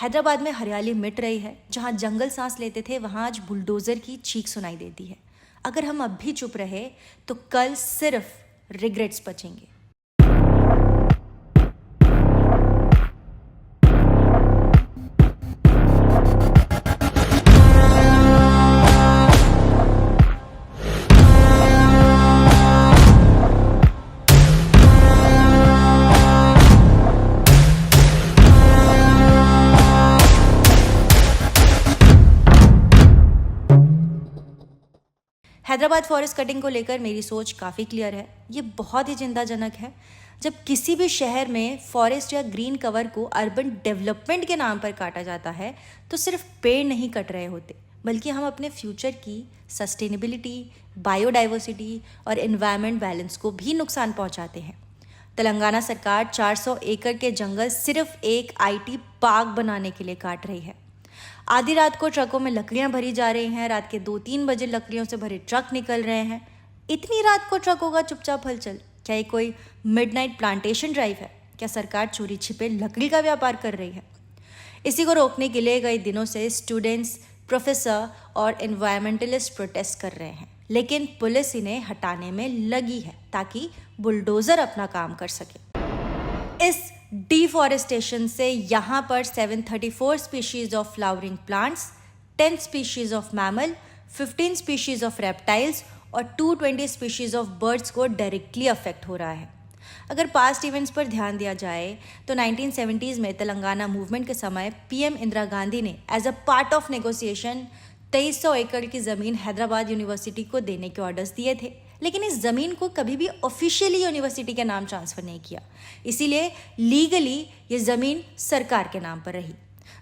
हैदराबाद में हरियाली मिट रही है। जहां जंगल सांस लेते थे वहां आज बुलडोजर की चीख सुनाई देती है। अगर हम अब भी चुप रहे तो कल सिर्फ रिग्रेट्स बचेंगे। हैदराबाद फॉरेस्ट कटिंग को लेकर मेरी सोच काफ़ी क्लियर है। ये बहुत ही चिंताजनक है। जब किसी भी शहर में फॉरेस्ट या ग्रीन कवर को अर्बन डेवलपमेंट के नाम पर काटा जाता है तो सिर्फ पेड़ नहीं कट रहे होते, बल्कि हम अपने फ्यूचर की सस्टेनेबिलिटी, बायोडाइवर्सिटी और एनवायरनमेंट बैलेंस को भी नुकसान पहुंचाते हैं। तेलंगाना सरकार 400 एकड़ के जंगल सिर्फ एक आईटी पार्क बनाने के लिए काट रही है। आधी रात को ट्रकों में लकड़ियां भरी जा रही हैं। रात के 2-3 बजे लकड़ियों से भरे ट्रक निकल रहे हैं। इतनी रात को ट्रकों का चुपचाप हलचल, क्या ये कोई मिडनाइट प्लांटेशन ड्राइव है? क्या सरकार चोरी छिपे लकड़ी का व्यापार कर रही है? इसी को रोकने के लिए कई दिनों से स्टूडेंट्स, प्रोफेसर और एनवायरमेंटलिस्ट प्रोटेस्ट कर रहे हैं, लेकिन पुलिस इन्हें हटाने में लगी है ताकि बुलडोजर अपना काम कर सके। इस डिफॉरेस्टेशन से यहाँ पर 734 species of flowering plants, 10 species of mammal, 15 species of reptiles और 220 स्पीशीज ऑफ बर्ड्स को डायरेक्टली अफेक्ट हो रहा है। अगर पास्ट इवेंट्स पर ध्यान दिया जाए तो 1970s में तेलंगाना मूवमेंट के समय पीएम इंदिरा गांधी ने as a part of negotiation 2300 एकड़ की ज़मीन हैदराबाद यूनिवर्सिटी को देने के ऑर्डर्स दिए थे, लेकिन इस ज़मीन को कभी भी ऑफिशियली यूनिवर्सिटी के नाम ट्रांसफ़र नहीं किया। इसीलिए लीगली ये ज़मीन सरकार के नाम पर रही।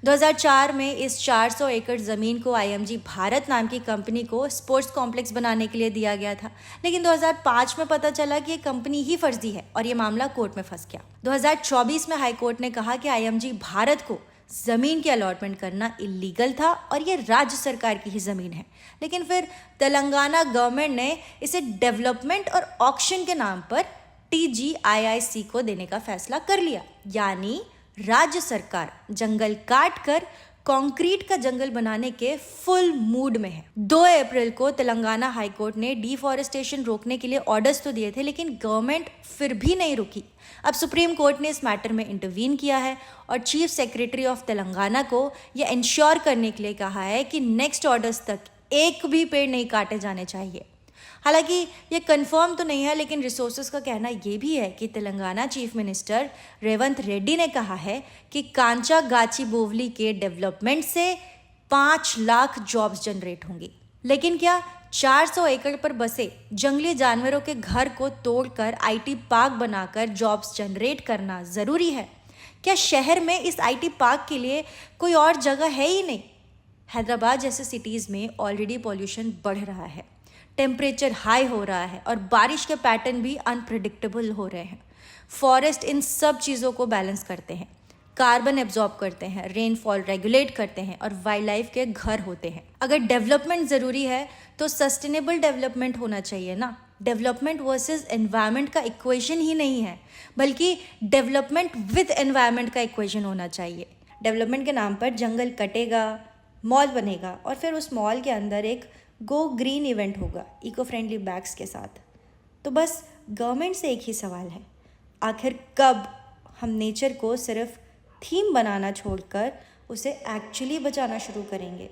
2004 में इस 400 एकड़ ज़मीन को आईएमजी भारत नाम की कंपनी को स्पोर्ट्स कॉम्प्लेक्स बनाने के लिए दिया गया था, लेकिन 2005 में पता चला कि ये कंपनी ही फर्जी है और ये मामला कोर्ट में फंस गया। 2024 में हाईकोर्ट ने कहा कि आईएमजी भारत को ज़मीन की अलॉटमेंट करना इलीगल था और ये राज्य सरकार की ही ज़मीन है, लेकिन फिर तेलंगाना गवर्नमेंट ने इसे डेवलपमेंट और ऑक्शन के नाम पर TGIIC को देने का फैसला कर लिया। यानी राज्य सरकार जंगल काट कर कंक्रीट का जंगल बनाने के फुल मूड में है। 2 अप्रैल को तेलंगाना हाईकोर्ट ने डिफॉरेस्टेशन रोकने के लिए ऑर्डर्स तो दिए थे, लेकिन गवर्नमेंट फिर भी नहीं रुकी। अब सुप्रीम कोर्ट ने इस मैटर में इंटरवीन किया है और चीफ सेक्रेटरी ऑफ तेलंगाना को यह इंश्योर करने के लिए कहा है कि नेक्स्ट ऑर्डर्स तक एक भी पेड़ नहीं काटे जाने चाहिए। हालांकि ये कंफर्म तो नहीं है, लेकिन रिसोर्सेज का कहना ये भी है कि तेलंगाना चीफ मिनिस्टर रेवंत रेड्डी ने कहा है कि कांचा गाची बोवली के डेवलपमेंट से 5 लाख जॉब्स जनरेट होंगी। लेकिन क्या 400 एकड़ पर बसे जंगली जानवरों के घर को तोड़कर आईटी पार्क बनाकर जॉब्स जनरेट करना ज़रूरी है? क्या शहर में इस आईटी पार्क के लिए कोई और जगह है ही नहीं? हैदराबाद जैसे सिटीज़ में ऑलरेडी पॉल्यूशन बढ़ रहा है, टेम्परेचर हाई हो रहा है और बारिश के पैटर्न भी अनप्रिडिक्टेबल हो रहे हैं। फॉरेस्ट इन सब चीज़ों को बैलेंस करते हैं, कार्बन एब्जॉर्ब करते हैं, रेनफॉल रेगुलेट करते हैं और वाइल्ड लाइफ के घर होते हैं। अगर डेवलपमेंट ज़रूरी है तो सस्टेनेबल डेवलपमेंट होना चाहिए ना। डेवलपमेंट वर्सेस एनवायरनमेंट का इक्वेशन ही नहीं है, बल्कि डेवलपमेंट विद एनवायरनमेंट का इक्वेशन होना चाहिए। डेवलपमेंट के नाम पर जंगल कटेगा, मॉल बनेगा और फिर उस मॉल के अंदर एक गो ग्रीन इवेंट होगा इको फ्रेंडली बैग्स के साथ। तो बस गवर्नमेंट से एक ही सवाल है, आखिर कब हम नेचर को सिर्फ थीम बनाना छोड़कर उसे एक्चुअली बचाना शुरू करेंगे?